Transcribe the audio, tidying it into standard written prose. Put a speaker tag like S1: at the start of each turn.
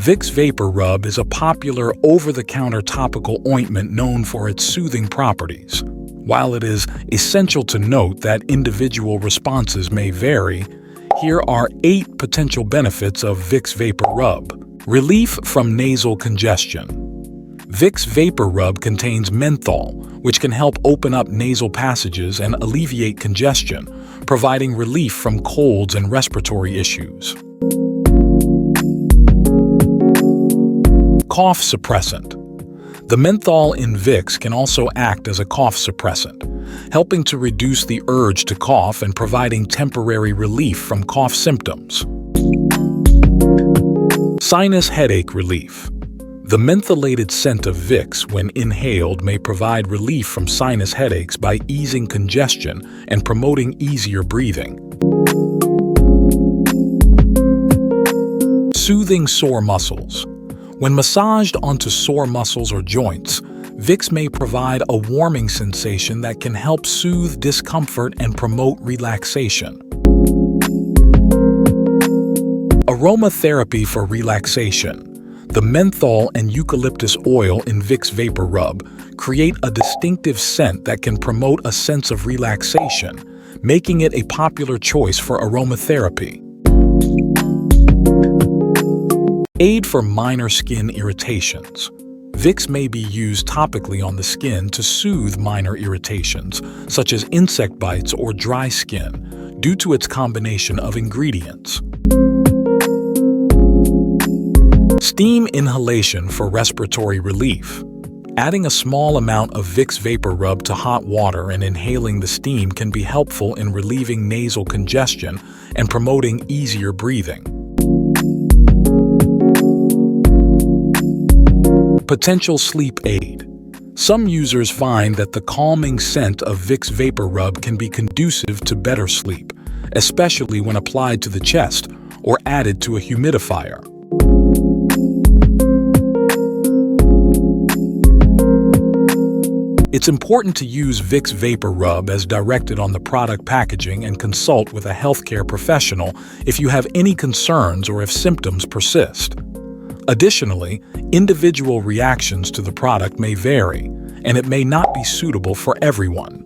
S1: Vicks VapoRub is a popular over-the-counter topical ointment known for its soothing properties. While it is essential to note that individual responses may vary, here are 8 potential benefits of Vicks VapoRub. Relief from nasal congestion. Vicks VapoRub contains menthol, which can help open up nasal passages and alleviate congestion, providing relief from colds and respiratory issues. Cough suppressant. The menthol in Vicks can also act as a cough suppressant, helping to reduce the urge to cough and providing temporary relief from cough symptoms. Sinus headache relief. The mentholated scent of Vicks, when inhaled, may provide relief from sinus headaches by easing congestion and promoting easier breathing. Soothing sore muscles. When massaged onto sore muscles or joints, Vicks may provide a warming sensation that can help soothe discomfort and promote relaxation. Aromatherapy for relaxation. The menthol and eucalyptus oil in Vicks VapoRub create a distinctive scent that can promote a sense of relaxation, making it a popular choice for aromatherapy. Aid for minor skin irritations. Vicks may be used topically on the skin to soothe minor irritations, such as insect bites or dry skin, due to its combination of ingredients. Steam inhalation for respiratory relief. Adding a small amount of Vicks VapoRub to hot water and inhaling the steam can be helpful in relieving nasal congestion and promoting easier breathing. Potential sleep aid. Some users find that the calming scent of Vicks VapoRub can be conducive to better sleep, especially when applied to the chest or added to a humidifier. It's important to use Vicks VapoRub as directed on the product packaging and consult with a healthcare professional if you have any concerns or if symptoms persist. Additionally, individual reactions to the product may vary, and it may not be suitable for everyone.